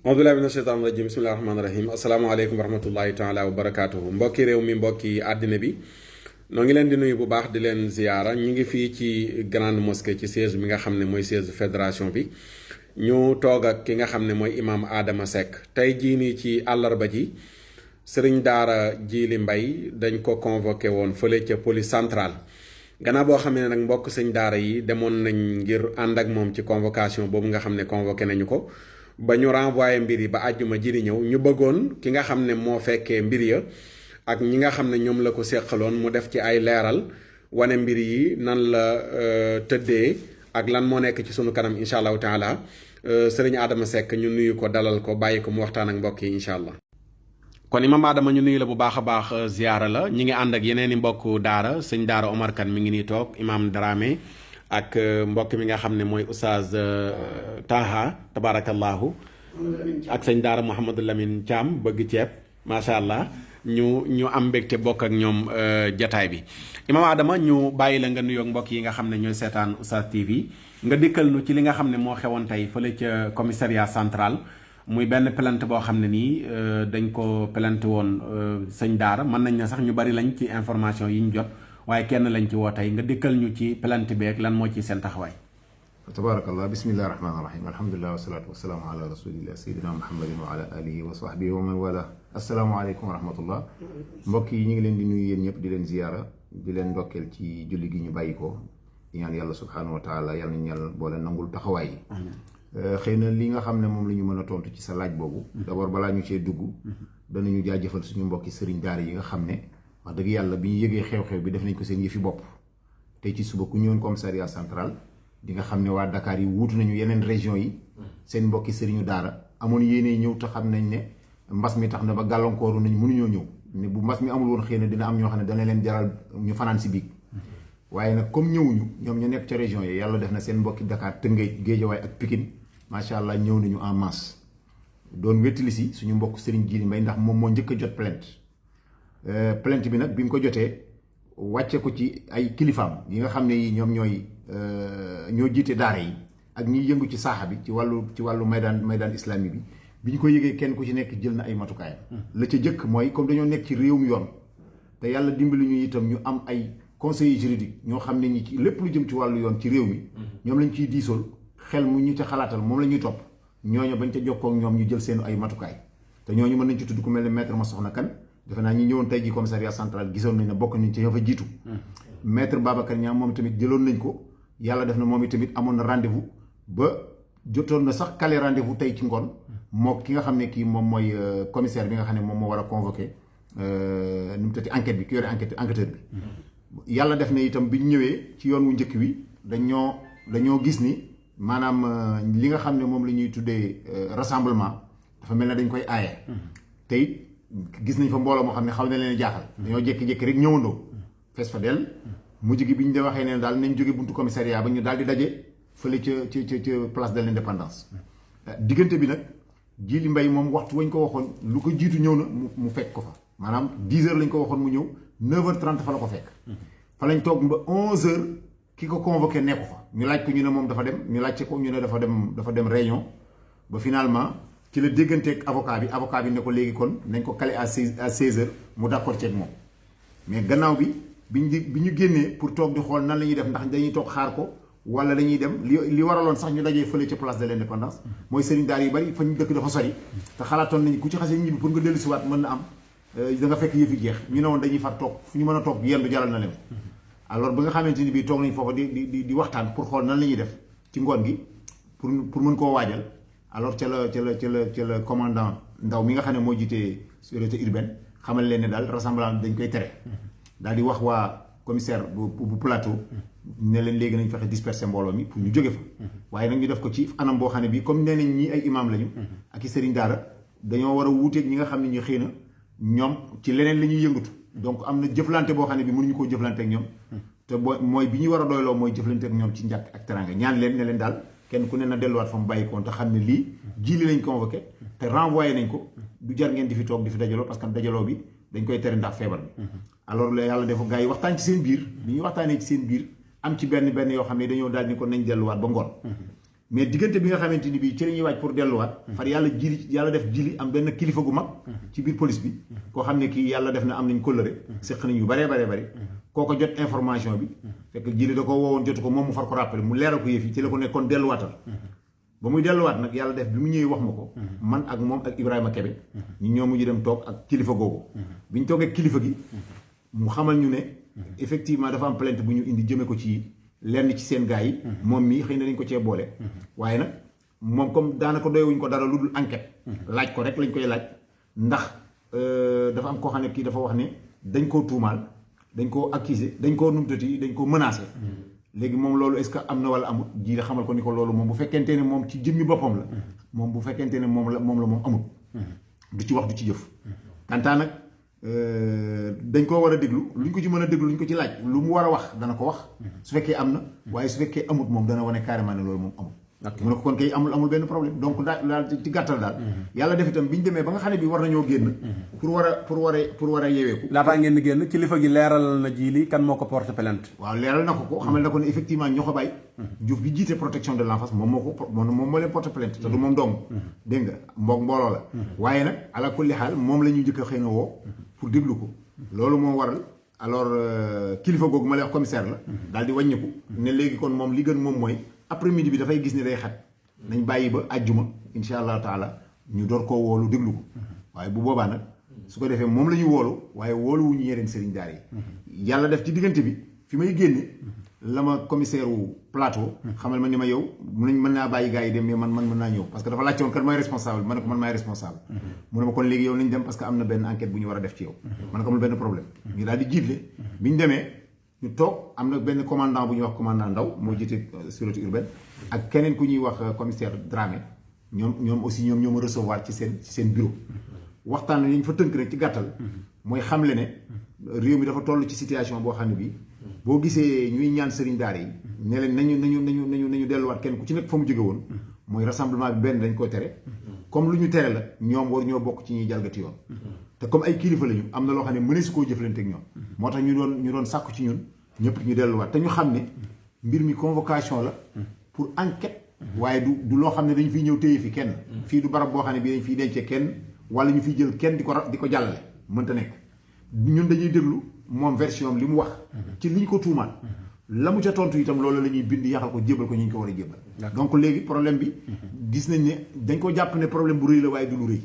auzubillahi mina sheytaani rajim bismillahi rahmaani rahim asalaamaaleykum wa rahmatullahi taala wa barakaatuhu mbokki réew mi mbokki àddina bi noo ngi leen di nuyu bu baax di leen ziyaara ñi ngi fii ci grande mosquée ci siège bi nga xam ne mooy siège fédération bi ñu toog ak ki nga xam ne mooy imaam Adama Seck tey jii nii ci àllarba ji sëriñ daara Djily Mbaye dañ ko convoqué woon fële ca police centrale gannaaw boo xam ne nag mbokk sëñ daara yi demoon nañ ngir ànd ak moom ci convocation boobu nga xam ne convoqué nañu ko ba ñu renvoyé mbir yi ba àjjuma ji di ñëw ñu bëggoon ki nga xam ne moo fekkee mbir ya ak ñi nga xam ne ñoom la ko séqaloon mu def ci ay leeral wane mbir yi nan la tëddee ak lan moo nekk ci sunu kanam incha allahu taala sëriñ Adama Seck ñu nuyu ko dalal ko bàyyi ko mu waxtaan ak mbokk yi incha allah. kon imaam Adama ñu nuyu la bu baax a baax ziyaara la ñi ngi ànd ak yeneen i mbokk daara sëñ daara Omar Kane mi ngi nii toog imaam Dramé ak mbokk mi nga xam ne mooy oustaz Taha tabarakallahu ak sëñ daara Mouhamadou Lamine Thiam bëgg ceeb macha allah ñu am mbégte bokk ak ñoom jataay bi imaam Adama ñu bàyyi la nga nuyoog mbokk yi nga xam ne ñooy seetaan Oustaz TV nga dikkal nu ci li nga xam ne moo xewoon tey fële ca commissariat central muy benn plainte boo xam ne nii dañ ko plainte woon sëñ daara mën nañ ne sax ñu bari lañ ci information yi ñu jot waaye kenn lañ ci woo tey nga dikkal ñu ci plainte beeg lan moo ci seen taxawaay. tabaarakallah bismillahi rahmaani rahim alhamdulilah wasalaatu wasalaamu ala rasulillah sayidina muhammadin wa ala alihi wa sahbihi wa man wala asalaamaaleykum wa rahmatullah mbokk yi ñu ngi leen di nuyu yéen ñëpp di leen ziyaara di leen ndokkeel ci julli gi ñu bàyyi ko di ñaan yàlla subhanahu wa taala yàlla nañu yàlla boole nangul taxawaay yi xëy na li nga xam ne moom la ñu mën a tontu ci sa laaj boobu d'abord balaa ñu cee dugg danañu jaajëfal suñu mbokki sëriñ daara yi nga xam ne wax dëgg yàlla bi ñu yëgee xew-xew bi def nañ ko seen yëfi bopp tey ci suba ku ñëwoon commissariat central di nga xam ne waa Dakar yi wuutu nañu yeneen région yi seen mbokki sëriñu daara amoon yéene ñëw te xam nañ ne mbas mi tax na ba gàllankooru nañ mënuñoo ñëw ne bu mbas mi amul woon xëy na dina am ñoo xam ne dana leen jaral ñu fanaan si biig waaye nag comme ñëwuñu ñoom ñu nekk ca région yi yàlla def na seen mbokki Dakar Tëngéej Géejawaay ak Pikine macha allah ñëw nañu en masse doon wettali si suñu mbokk Serigne Djily Mbaye ndax moom moo njëkk a jot plainte bi nag bi nga ko jotee wàcce ko ci ay kilifaam yi nga xam ne yi ñoom ñoo jiite daara yi ak ñiy yëngu ci saaxa bi ci wàllu maydaan islami bi ñu ko yëgee kenn ku ci nekk jël na ay matukaayam la ca jëkk mooy comme dañoo nekk ci réewum yoon te yàlla dimbali ñu itam ñu am ay conseillers juridiques ñoo xam ne ñi ci lépp lu jëm ci wàllu yoon ci réew mi ñoom lañ ciy diisool xel mu ñu ca xalaatal moom la ñuy topp ñooñu bañ ca jokkoo ak ñoom ñu jël seen ay matukaay te ñooñu mën nañ ci tudd ku mel ne maître Massokhna Kane defe naa ñi ñëwoon tey ji commissariat central gisoon nañ ne bokk nañ ci ñoo fa jiitu maître Babacar Niang moom tamit jëloon nañ ko yàlla def na moom itamit amoon na rendez-vous ba jotoon na sax kale rendez-vous tey ci ngoon moo ki nga xam ne kii moom mooy commissaire bi nga xam ne moom moo war a convoqué nu mu tëddee enquête bi ki yore enquêteur bi yàlla def na itam bi ñu ñëwee ci yoon wu njëkk wi dañoo gis ni maanaam li nga xam ne moom la ñuy tuddee rassemblement dafa mel ne dañ koy aaye te it gis nañ fa mbooloo moo xam ne xaw na leen jaaxal dañoo jékki-jékki rek ñëwandoo fees fa dell mujj gi bi ñu de waxee ne daal nañ jóge buntu commissariat ba ñu daal di daje fële ca place de l'indépendance diggante bi nag Djily Mbaye moom waxtu wañ ko waxoon lu ko jiitu ñëw na mu fekk ko fa maanaam 10 heures lañ ko waxoon mu ñëw 9h30 fa la ko fekk fa lañ toog ba 11h ki ko convoqué nekku fa ñu laaj ko ñu ne moom dafa dem ñu laajte ko ñu ne dafa dem réunion ba finalement ci la dégganteeg avocat bi ne ko léegi kon nañ ko calé à 16h mu d'accord ceeg moom mais gannaaw bi ñu génnee pour toog di xool nan la ñuy def ndax dañuy toog xaar ko wala dañuy dem li waraloon sax ñu dajee fële ca place de l'indépendance mooy sëriñ daara yu bari fa ñu dëkk dafa sori te xalaatoon nañu ku ci xasee ñibbi pour nga dellu siwaat mën na am da nga fekk yëfi jeex ñu ne woon dañuy far toog fu ñu mën a toog yendu jaral na leen alors ba nga xamante ni bii toog nañ foofa di waxtaan pour xool nan la ñuy def ci ngoon gi pour mën koo waajal alors ca la commandant Ndaw mi nga xam ne moo jiitee sûreté urbaine xamal leen ne daal rassemblement dañ koy tere daal di wax waa commissaire bu plateau ne leen léegi nañ fexe disperser mbooloo mi pour ñu jóge fa waaye nag ñu def ko ci anam boo xam ne bii comme nee nañ ñi ay imam lañu ak i sëriñ daara dañoo war a wuuteeg ñi nga xam ne ñu xëy na ñoom ci leneen la ñuy yëngatu donc am na jëflante boo xam ne bi mënuñu koo jëflante ak ñoom te mooy bi ñu war a doyloo mooy jëflante ak ñoom ci njàkk ak teranga ñaan leen ne leen daal kenn ku ne na delluwaat fa mu bàyyi koon te xam ne lii Djily lañ convoqué te renvoyé nañ ko du jar ngeen di fi toog di fi dajaloo parce que dajaloo bi dañ koy tere ndax feebar bi alors la yàlla def gars yi waxtaan ci seen biir bi ñu waxtaanee ci seen biir am ci benn yoo xam ne dañoo daal ni ko nañ delluwaat ba ngoon mais diggante bi nga xamante ni bii ci la ñuy waaj pour delluwaat far yàlla def jili am benn kilifa gu mag ci biir police bi koo xam ne kii yàlla def na am nañ kóllëre séq nañ yu baree bari kooko jot information bi fekk jili da ko woowoon jotu ko moom mu far ko rappelé mu leeral ko yëf yi ci la ko nekkoon delluwaatal ba muy delluwaat nag yàlla def bi mu ñëwee wax ma ko man ak moom ak Ibrahima Kebe ñu ñoo mujj dem toog ak kilifa googu bi ñu toogee kilifa gi mu xamal ñu ne effectivement dafa am plainte bu ñu indi jëme ko ci lenn ci seen gars yi moom mii xëy na dañ ko cee boole waaye nag moom comme daanaka doyewuñ ko dara lu dul enquête laaj ko rek lañ koy laaj ndax dafa am koo xam ne kii dafa wax ne dañ koo tuumaal dañ koo accusé dañ koo numtati dañ koo menacé léegi moom loolu est-ce que am na wala amut ji la xamal ko ni ko loolu moom bu fekkente ne moom ci jëmmi boppam la moom bu fekkente ne moom la moom amut du ci wax du ci jëf kantaa nag dañ koo war a déglu luñ ko ci mën a déglu luñ ko ci laaj lu mu war a wax dana ko wax su fekkee am na waaye su fekkee amut moom dana wane carrément ne loolu moom amut mu ne ko kon kay amul benn problème donc daal ci gàttal daal yàlla def itam bi ñu demee ba nga xam ne bi war nañoo génn pour war a yeeweeku laataa ngeen di génn kilifa gi leeral na Djily kan moo ko porte plainte waaw leeral na ko xamal na ko ne effectivement ñoo bay Diouf bi jiite protection de l'enfance moom moo leen porte plainte te du moom dong dégg nga mbooloo la waaye nag ala kulli xaal moom la ñuy njëkk a xëy na woo pour déglu ko loolu moo waral alors kilifa googu ma lay wax commissaire la daal di wàññiku ne léegi kon moom li gën moom mooy après midi bi dafay gis ni day xat nañ bàyyi ba àjjuma insha allahu taala ñu door koo woolu déglu ko waaye bu boobaa nag su ko defee moom la ñu woolu waaye woolu wu ñu yeneen sëriñ daara yi yàlla def ci diggante bi fi may génne la ma commissaire wu plateau xamal ma ni ma yow mën naa bàyyi gars yi dem mais man mën naa ñëw parce que dafa laajte woon kan mooy responsable ma ne ko man maay responsable mu ne ma kon léegi yow nañ dem parce que am na benn enquête bu ñu war a def ci yow ma ne ko amul benn problème ñu daal di jiitle bi ñu demee ñu toog am na benn commandant bu ñuy wax commandant Ndaw moo jiite sûreté urbaine ak keneen ku ñuy wax commissaire Dramé ñoom aussi ñoo ma recevoir ci seen bureau waxtaan nañ fa tënk rek ci gàttal mooy xamle ne réew mi dafa toll ci situation boo xam ne bii boo gisee ñuy ñaan sëriñ daara yi ne leen nañu delluwaat kenn ku ci nekk fa mu jóge woon mooy rassemblement bi benn dañ koy tere comme lu ñu tere la ñoom war ñoo bokk ci ñuy jalgati yoon te comme ay kilifa lañu am na loo xam ne mënees si koo jëflante ak ñoom moo tax ñu doon sàkku ci ñun ñëpp ñu delluwaat te ñu xam ne mbir mi convocation la pour enquête waaye du loo xam ne dañu fiy ñëw téye fi kenn fii du barab boo xam ne bii dañ fiy dencee kenn wala ñu fiy jël kenn di ko jàllale mënta nekk ñun dañuy déglu moom version li mu wax ci li ñu ko tuumaal la mu ca tontu itam loolu la ñuy bind yaxal ko jébal ko ñu ko war a jébal donc léegi problème bi gis nañ ne dañ ko jàpp ne problème bu rëy la waaye du lu rëy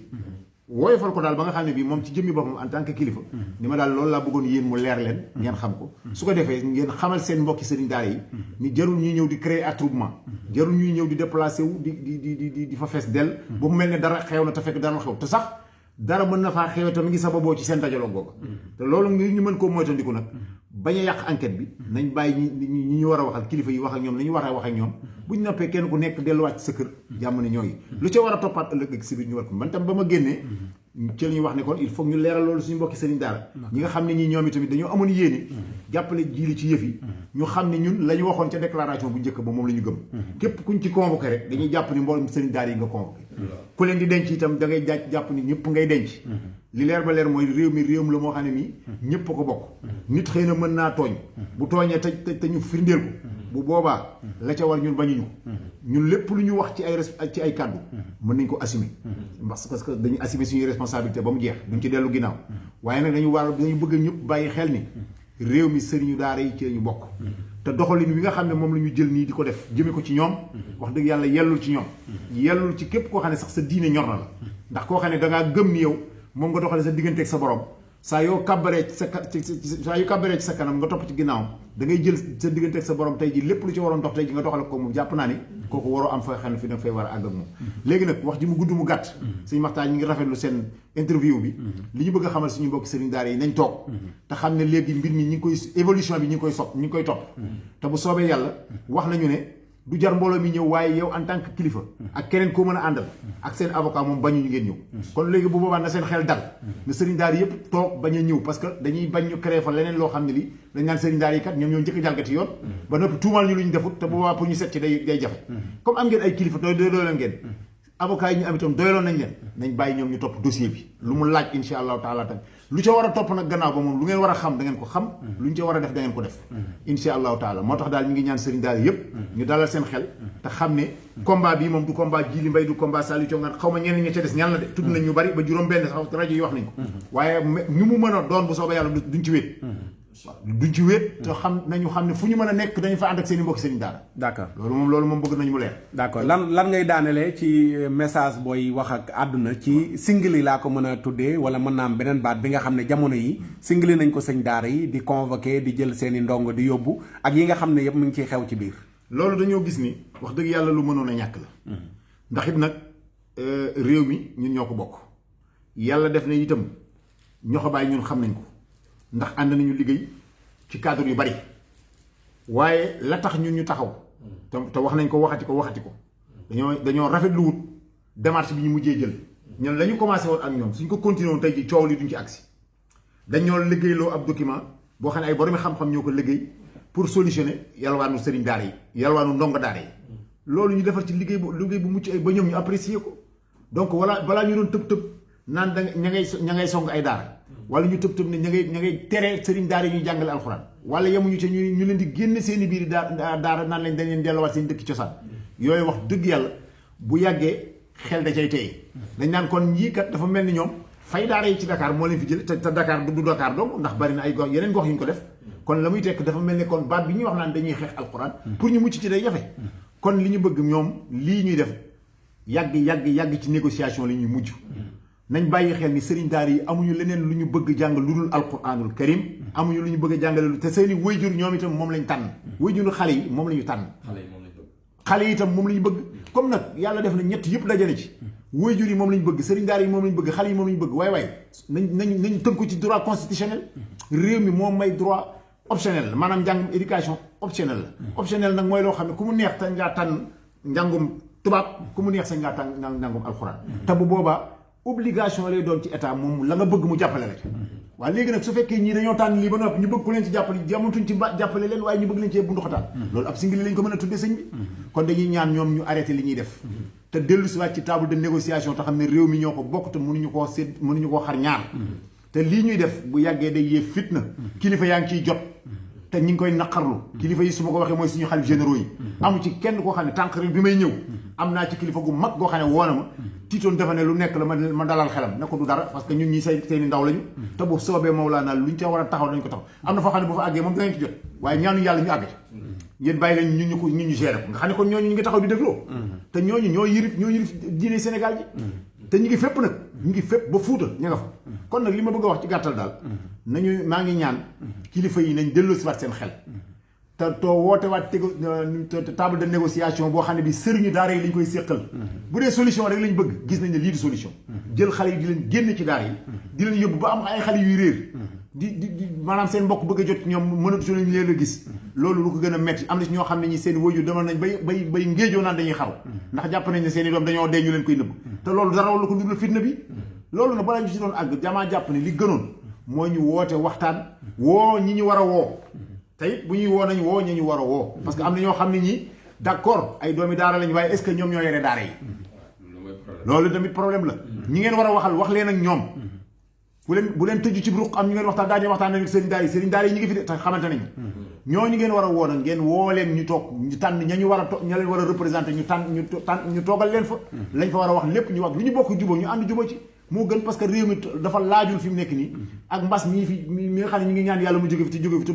woyofal ko daal ba nga xam ne bii moom ci jëmmi boppam en tant que kilifa ni ma daal loolu laa bëggoon yéen mu leer leen ngeen xam ko su ko defee ngeen xamal seen mbokki sëriñ daara yi ni jarul ñuy ñëw di créer attroupement jarul ñuy ñëw di déplacé wu di fa fees dell ba mu mel ne dara xew na te fekk dara xew te sax dara mën na faa xewe te mi ngi sababoo ci seen dajaloo googa te loolu ngir ñu mën koo moytandiku nag bañ a yàq enquête bi nañ bàyyi ñi ñu war a waxal kilifa yi wax ak ñoom nañu war a wax ak ñoom bu ñu noppee kenn ku nekk delluwaat ci sa kër jàmm ne ñooyi lu ca war a toppaat ëllëg ak si biir ñu war ko man tam ba ma génnee ci la ñuy wax ne kon il faut ñu leeral loolu suñu mbokki sëriñ daara ñi nga xam ne ñi ñoom itamit dañoo amoon yéene jàppale Djily ci yëf yi ñu xam ne ñun la ñu waxoon ca déclaration bu njëkk ba moom la ñu gëm képp kuñ ci convoqué rek dañuy jàpp ni mboolem sëriñ daara yi nga convoqué ku leen di denc itam da ngay jàpp ni ñëpp ngay denc li leer ba leer mooy réewam la moo xam ne nii ñëpp ko bokk nit xëy na mën naa tooñ bu tooñee te ñu firndeel ko bu boobaa la ca war ñun bañuñu ko ñun lépp lu ñu wax ci ay kàddu mën nañ ko assumer parce que dañu assumer suñuy responsabilité ba mu jeex duñ ci dellu ginnaaw waaye nag dañu bëgg ñëpp bàyyi xel ni réew mi sëriñu daara yi ci ñu bokk te doxalin wi nga xam ne moom la ñu jël nii di ko def jëme ko ci ñoom wax dëgg yàlla yellul ci ñoom yellul ci képp koo xam ne sax sa diine ñor na la ndax koo xam ne dangaa gëm ni yow moom nga doxale sa diggante ak sa borom saa yoo kàbbaree ci sa kanam nga topp ci ginnaawam da ngay jël sa diggante ak sa borom tey ji lépp lu ci waroon dox tey ji nga doxale ko moom jàpp naa ni kooku waroo am fa xel fi nag fay war a àgg ak moom léegi nag wax ji mu gudd mu gàtt suñu maxtaan ñi ngi rafetlu seen interview bi li ñu bëgg a xamal suñu mbokki sëriñ daara yi nañ toog te xam ne léegi mbir mi ñi ngi koy évolution bi ñi ngi koy topp te bu soobee yàlla wax nañu ne du jar mbooloo mi ñëw waaye yow en tant que kilifa ak keneen koo mën a àndal ak seen avocat moom bañu ñu ngeen ñëw kon léegi bu boobaa na seen xel dal na sëriñ daara yëpp toog bañ a ñëw parce que dañuy bañ ñu créer fa leneen loo xam ne li dañ naan sëriñ daara yi kat ñoom ñoo njëkk a jalgati yoon ba noppi tuumal ñu lu ñu defut te bu boobaa pour ñu set ci day jafe comme am ngeen ay kilifa doyloon ngeen avocat yi ñu am itam doyloon nañ leen nañ bàyyi ñoom ñu topp dossier bi lu mu laaj insha allahu taala tam lu ca war a topp nag gannaaw ba moom lu ngeen war a xam da ngeen ko xam lu ñu ca war a def da ngeen ko def insha allahu taala moo tax daal ñu ngi ñaan sëriñ daara yëpp ñu dalal seen xel te xam ne combat bii moom du combat Djily Mbaye du combat Saliou Thiongan xaw ma ñenn ña ca des ñan la de tudd nañ ñu bari ba juróom benn sax rajo yi wax nañ ko waaye ñu mu mën a doon bu soobee yàlla duñ ci wéet waaw duñ ci wéet te xam ne fu ñu mën a nekk dañu fa ànd ak seen i mbokki sëriñ daara d'accord loolu moom bëgg nañu mu leer d'accord lan ngay daanelee ci message booy wax ak àdduna ci singli laa ko mën a tuddee wala mën naa am beneen baat bi nga xam ne jamono yi singli nañ ko sëñ daara yi di convoqué di jël seen i ndongo di yóbbu ak yi nga xam ne yëpp mu ngi ciy xew ci biir loolu dañoo gis ni wax dëgg yàlla lu mënoon a ñàkk la ndax it nag réew mi ñun ñoo ko bokk yàlla def na itam ñoo ko bàyyi ñun xam nañ ko ndax ànd nañu liggéey ci cadre yu bari waaye la tax ñun ñu taxaw te wax nañ ko waxati ko dañoo rafetlu wut démarche bi ñu mujjee jël ñun la ñu commencé woon ak ñoom suñ ko continué woon tey ji coow li duñ ci agsi dañoo liggéeyloo ab document boo xam ne ay boromi xam-xam ñoo ko liggéey pour solutionner yalwaanu sëriñ daara yi yalwaanu ndongo daara yi loolu ñu defar ci liggéey bu mucc ay ba ñoom ñu apprécier ko donc balaa ñu doon tëb naan da ña ngay song ay daara wala ñu tëb ne ña ngay tere sëriñ daara yi ñuy jàngale alxuraan wala yemuñu ca ñu leen di génn seeni biir daara naan lañ dañ leen delluwaat seen dëkki cosaan yooyu wax dëgg yàlla bu yàggee xel da cay téye dañ naan kon ñii kat dafa mel ni ñoom fay daara yi ci Dakar moo leen fi jël te Dakar du Dakar donc ndax bari na ay gox yeneen gox yu ñu ko def kon la muy tekk dafa mel ni kon baat bi ñuy wax naan dañuy xeex alxuraan pour ñu mucc ci day jafe kon li ñu bëgg ñoom lii ñuy def yàgg ci négociation li ñuy mujj nañ bàyyi xel ni sëriñ daara yi amuñu leneen lu ñu bëgg jàng lu dul alquranul karim amuñu lu ñu bëgg a jàngale lu te seeni wayjur ñoom itam moom lañ tànn wayjuru xale yi moom la ñu tànn xale yi itam moom la ñu bëgg comme nag yàlla def na ñett yëpp dajale ci wayjur yi moom la ñu bëgg sëriñ daara yi moom la ñu bëgg xale yi moom la ñu bëgg waaye nañ tënku ci droit constitutionnel réew mi moom may droit optionnel la maanaam njàngum éducation optionnel la optionnel nag mooy loo xam ne ku mu neex te ngaa tànn njàngum tubaab ku mu neex sañ ngaa tànn njàngum alxuraan te bu boobaa obligation lay doon ci état moom la nga bëgg mu jàppale la ci waaye léegi nag su fekkee ñii dañoo tànn lii ba noppi ñu bëgg ku leen ci jàppale jamutuñ ci jàppale leen waaye ñu bëgg leen ci bundu xataan loolu ab singili lañ ko mën a tuddee sëñ bi kon dañuy ñaan ñoom ñu arrêté li ñuy def te dellu si waat ci table de négociation te xam ne réew mi ñoo ko bokk te mënuñu koo xar ñaar te lii ñuy def bu yàggee day yee fitna kilifa yaa ngi ciy jot te ñi ngi koy naqarlu kilifa yi su ma ko waxee mooy suñu xalif généraux yi amu ci kenn koo xam ne tànk bi may ñëw am naa ci kilifa gu mag goo xam ne woona ma tiitoon dafa ne lu nekk la ma dalal xelam ne ko du dara parce que ñun ñi seeni ndaw lañu te bu soobee Mawlaana luñ ca war a taxaw dañ ko taxaw am na foo xam ne bu fa àggee moom danañ ci jot waaye ñaanu yàlla ñu àgg ci yéen bàyyi lañ ñun ñu gérer ko nga xam ne kon ñooñu ñu ngi taxaw di dégloo te ñooñu ñoo yilif diine Sénégal ji te ñu ngi fépp nag ñu ngi fépp ba Fuuta ñu nga fa kon nag li ma bëgg a wax ci gàttal daal maa ngi ñaan kilifa yi nañ delloo si waat seen xel te woote waat table de négociation boo xam ne bi sëriñu daara yi lañ koy séqal bu dee solution rek lañ bëgg gis nañ ne lii di solution jël xale yi di leen génn ci daara yi di leen yóbbu ba am ay xale yuy réer di maanaam seen mbokk bëgg a jot ñoom mënatu lañ leen a gis loolu lu ko gën a metti am na ci ñoo xam ne ñi seen waajur demal nañ bay ngéejoo naan dañuy xaru ndax jàpp nañ ne seen i doom dañoo dee ñu leen koy nëbb te loolu dara la ko dugg fitna bi loolu nag balaa ñu ci doon àgg damaa jàpp ne li gënoon moo ñu woote waxtaan woo ñi ñu war a woo te it bu ñuy woo nañ woo ñi ñu war a woo parce que am na ñoo xam ne ñi d'accord ay doomi daara lañ waaye est-ce que ñoom ñoo yore daara yi loolu tamit problème la ñi ngeen war a waxal wax leen ak ñoom bu leen tëju ci ruq am ñu ngeen waxtaan daañu waxtaan nañu sëriñ daara yi ñu ngi fi de te xamante nañu ñooñu ngeen war a woo nag ngeen woo leen ñu toog ñu tànn ña ñu war a ña leen war a représenter ñu toogal leen fa lañ fa war a wax lépp ñu wax lu ñu bokk jubóo ñu ànd jubóo ci moo gën parce que réew mi dafa laajul fi mu nekk nii ak mbas mii fi mi nga xam ne ñu ngi ñaan yàlla mu jóge fi te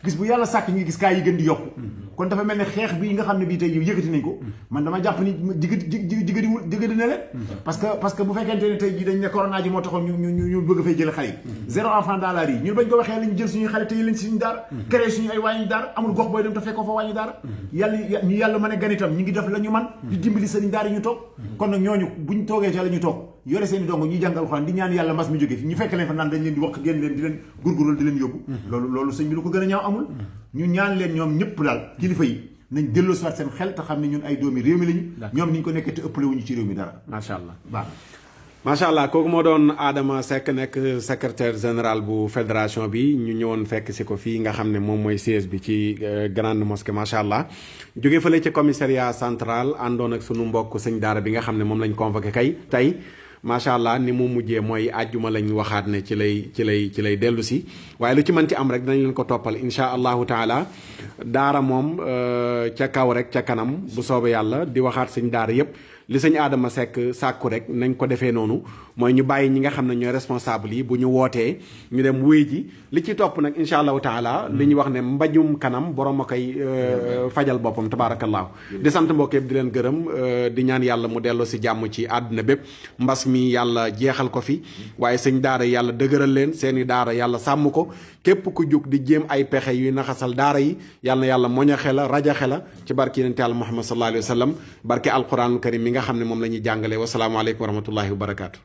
bis bu yàlla sàkk ñu ngi gis kaa yi gën di yokku kon dafa mel ne xeex bii nga xam ne bii tey yëkkati nañ ko man dama jàpp ni jigadi na leen parce que bu fekkente ne tey jii dañ ne corona ji moo taxoon ñu bëgg fay jële xale yi zéro enfant dans la rue ñun bañ ko waxee lañu jël suñuy xale tey leen si suñu daara créé suñu ay wàññi daara amul gox booy dem te fekkoo fa wàññi daara yàlla mën a gan itam ñu ngi def la ñu man di dimbali sëriñ daara yi ñu toog kon nag ñooñu buñ toogee ca la ñu toog yore seen i dong ñuy jàng alxuraan di ñaan yàlla mbas mi jóge fi ñu fekk leen fa naan dañ leen di wax génn leen di leen gurgurul di leen yóbbu loolu sëñ bi lu ko gën a ñaaw amul ñu ñaan leen ñoom ñëpp daal kilifa yi nañ delloo si waat seen xel te xam ne ñun ay doomi réew mi lañu ñoom ni ñu ko nekkee te ëppale wuñu ci réew mi dara macha allah baax macha allah kooku moo doon Adama Seck nekk secrétaire général bu fédération bi ñu ñëwoon fekk si ko fii nga xam ne moom mooy siège bi ci grande mosquée macha allah jóge fële ci commissariat central àndoon ak sunu mbokk sëñ daara bi nga xam ne moom lañ convoqué tey macha allah ni mu mujjee mooy àjjuma lañ waxaat ne ci lay dellu si waaye lu ci mënti am rek danañ leen ko toppal insha allahu taala. daara moom ca kaw rek ca kanam bu soobee yàlla di waxaat sëñ daara yépp li sëñ Adama Seck sàkku rek nañ ko defee noonu mooy ñu bàyyi ñi nga xam ne ñooy responsable yi bu ñu wootee ñu dem wuy ji li ci topp nag insha allahu taala li ñuy wax ne mbajum kanam borom a koy fajal boppam tabaarakallaahu di sant mbokk yëpp di leen gërëm di ñaan yàlla mu delloo si jàmm ci àdduna bépp mbas mi yàlla jeexal ko fi waaye sëñ daara yàlla dëgëral leen seeni daara yàlla sàmm ko képp ku jug di jéem ay pexe yuy naxasal daara yi yàlla na yàlla moñaxe la rajaxe la ci barke yonent yàlla Muhammad sallallahu alayhi wa sallam barke alquranul karim mi nga xam ne moom la ñuy jàngale wasalaamualeykum wa rahmatullahi wa barakaatu.